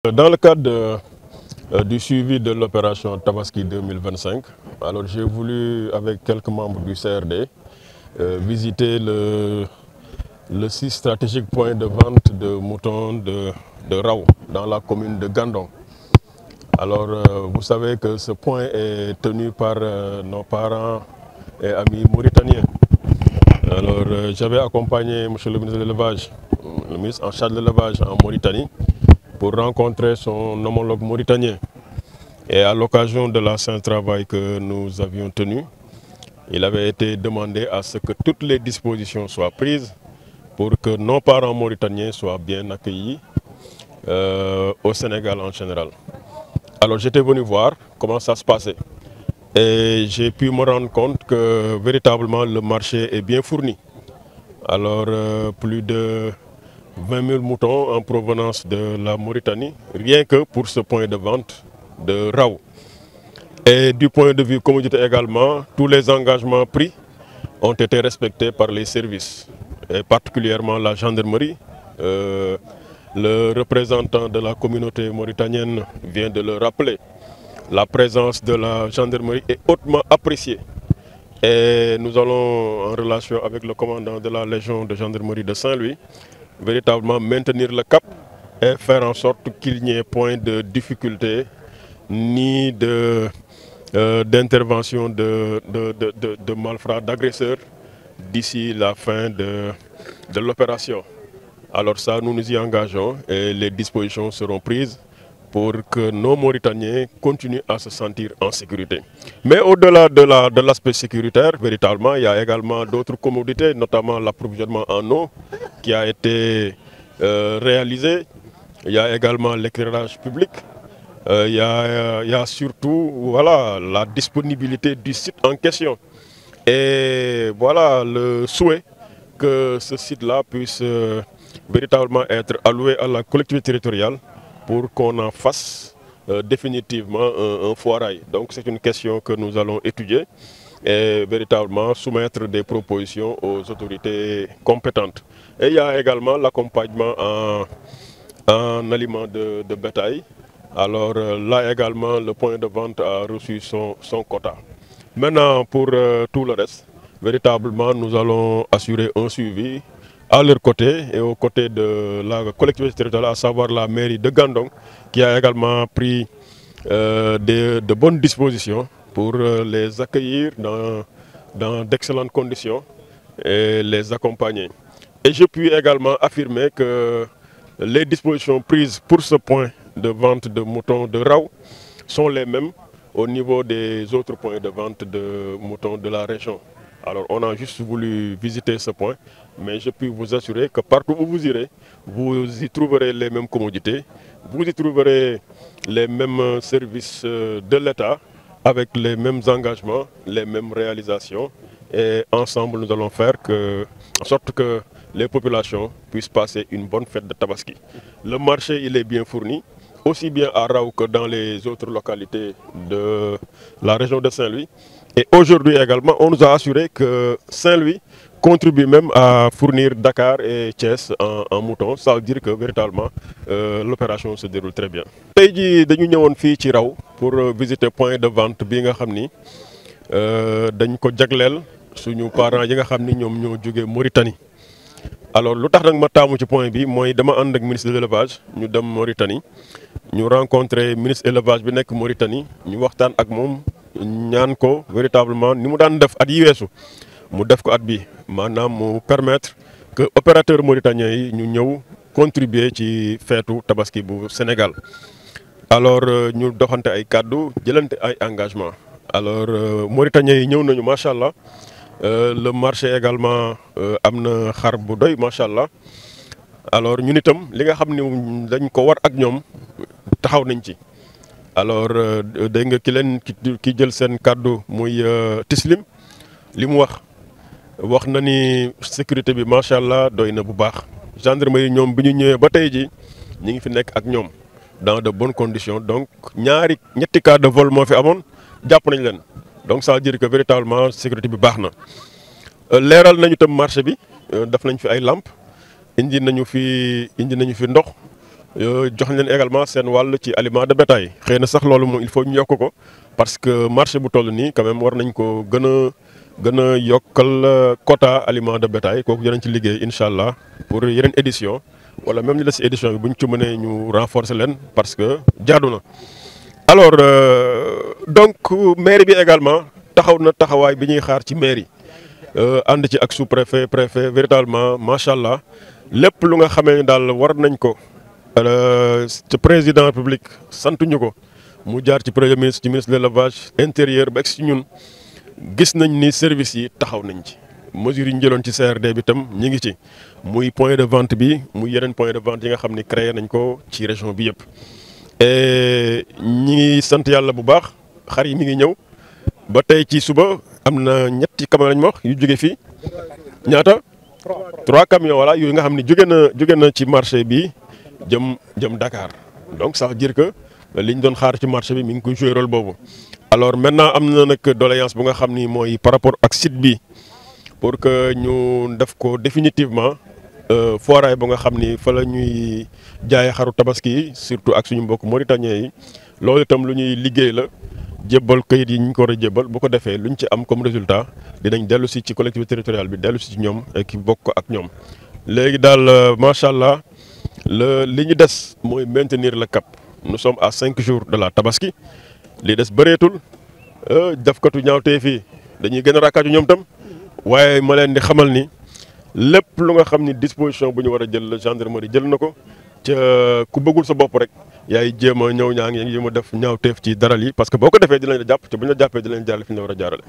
Dans le cadre du suivi de l'opération Tabaski 2025, alors j'ai voulu, avec quelques membres du CRD, visiter le site stratégique point de vente de moutons de Rao, dans la commune de Gandon. Alors, vous savez que ce point est tenu par nos parents et amis mauritaniens. Alors, j'avais accompagné M. le ministre de l'Élevage, le ministre en charge de l'élevage en Mauritanie, pour rencontrer son homologue mauritanien. Et à l'occasion de la séance de travail que nous avions tenue, il avait été demandé à ce que toutes les dispositions soient prises pour que nos parents mauritaniens soient bien accueillis au Sénégal en général. Alors j'étais venu voir comment ça se passait et j'ai pu me rendre compte que véritablement le marché est bien fourni. Alors plus de 20 000 moutons en provenance de la Mauritanie, rien que pour ce point de vente de Rao. Et du point de vue commodité également, tous les engagements pris ont été respectés par les services, et particulièrement la gendarmerie. Le représentant de la communauté mauritanienne vient de le rappeler. La présence de la gendarmerie est hautement appréciée. Et nous allons, en relation avec le commandant de la Légion de gendarmerie de Saint-Louis, véritablement maintenir le cap et faire en sorte qu'il n'y ait point de difficulté ni d'intervention de malfrats, d'agresseurs d'ici la fin de l'opération. Alors ça, nous nous y engageons et les dispositions seront prises pour que nos Mauritaniens continuent à se sentir en sécurité. Mais au-delà de l'aspect sécuritaire, véritablement, il y a également d'autres commodités, notamment l'approvisionnement en eau qui a été réalisé. Il y a également l'éclairage public. Il y a surtout voilà, la disponibilité du site en question. Et voilà le souhait que ce site-là puisse véritablement être alloué à la collectivité territoriale pour qu'on en fasse définitivement un foirail. Donc c'est une question que nous allons étudier et véritablement soumettre des propositions aux autorités compétentes. Et il y a également l'accompagnement en aliments de bétail. Alors là également, le point de vente a reçu son quota. Maintenant, pour tout le reste, véritablement, nous allons assurer un suivi à leur côté et aux côtés de la collectivité territoriale, à savoir la mairie de Gandon, qui a également pris de bonnes dispositions pour les accueillir dans d'excellentes conditions et les accompagner. Et je puis également affirmer que les dispositions prises pour ce point de vente de moutons de Rao sont les mêmes au niveau des autres points de vente de moutons de la région. Alors on a juste voulu visiter ce point, mais je peux vous assurer que partout où vous irez, vous y trouverez les mêmes commodités, vous y trouverez les mêmes services de l'État, avec les mêmes engagements, les mêmes réalisations. Et ensemble, nous allons faire en sorte que les populations puissent passer une bonne fête de Tabaski. Le marché, il est bien fourni, aussi bien à Rao que dans les autres localités de la région de Saint-Louis. Et aujourd'hui également, on nous a assuré que Saint-Louis contribue même à fournir Dakar et Thiès en moutons. Ça veut dire que véritablement l'opération se déroule très bien. Aujourd'hui, nous sommes venus ici Rao pour visiter le point de vente bi nga xamni dañ ko jaglel suñu parents yi nga xamni ñom ñoo joggé Mauritanie. Alors lutax nak ma tamu ci point bi moy dama and ak ministre de l'élevage ñu dem Mauritanie ñu rencontrer ministre élevage bi nek Mauritanie ñu waxtaan ak mom ñaan ko véritablement ni mu daan def at yi wessu mu def ko at bi manam mu permettre que opérateurs mauritaniens yi ñu ñëw contribuer ci feetu Tabaski bu Sénégal. Alors ñu doxante ay cadeau jëlante ay engagement. Alors Mauritaniens yi ñëw nañu machallah. Le marché également amna xar bu doy machallah. Alors ñun itam li nga xamni dañ ko war ak ñom taxaw nañ ci. Alors dégg nga ki jël sen cadeau muy Tislim limu wax na ni sécurité bi machallah doy na bu baax. Gendarmerie ñom biñu ñëwé ba tay ji ñi ngi fi nek ak ñom dans de bonnes conditions. Donc ñetti cas de vol mo fi amone japp nañ len. Donc ça veut dire que véritablement sécurité bi baax na. Léral nañu tam marché bi daf nañ fi ay lampes indi nañu fi ndox jox leen également seen wàll ci aliment de bétail xëy na sax loolu moom il faut ñu yokk ko parce que marché bu toll nii quand même war nañ ko gën a yokkal quota aliment de bétail kooku dinañ ci liggéey incha allah pour yeneen édition wala même ñu des si édition bi bu ñu ci mënee ñu renforcer leen parce que jaadu na. alors donc mairie bi également taxaw na taxawaay bi ñuy xaar ci mairie ànd ci ak sous-préfet préfet véritablement macha allah lépp lu nga xamee ni daal war nañ ko. te président République sant ñu ko mu jaar ci premier ministre ci ministre de l'élevage intérieur ba ci ñun gis nañ ni service yi taxaw nañ ci mesures yi ñu jëloon ci CRD bi tam ñi ngi ci muy point de vente bi muy yeneen point de vente yi nga xam ni créé nañ ko ci région bi yëpp. et ñi ngi sant yàlla bu baax xar yi mi ngi ñëw ba tey ci suba am na ñetti camion lañ ma wax yu jóge fii ñaata. 3 camions voilà yooyu nga xam ni jóge na ci marché bi. jëm Dakar donc ça veut dire que li ñu doon xaar ci marché bi mi ngi koy jouer rôle boobu. alors maintenant am na nag doléance bu nga xam ni mooy par rapport ak site bi pour que ñu def ko définitivement foiraay bu nga xam ni fa la ñuy jaayee xaru tabaski yi surtout ak suñu mbokk mauritanien yi loolu itam lu ñuy liggéey la jébbal kayit yi ñu ko war a jébbal bu ko defee luñ ci am comme résultat dinañ dellu si ci collectivité territoriale bi dellu si ci ñoom ki bokk ak ñoom léegi daal macha allah. li ñu des mooy maintenir le cap nous sommes à 5 jours de la tabaski li des bëreetul defkatu ñaawtee fii dañuy gën a rakkaaju ñoom tam waaye ma leen di xamal ni lépp lu nga xam ni disposition bu ñu war a jël la gendarmerie jël na ko ca ku bëggul sa bopp rek yaay jéem a ñëw ñaa ngi jéem a def ñaawteef ci daral yi parce que boo ko defee dinañ la jàpp te bu ñu la jàppee dinañ jaarale fi ñu la war a jaarale.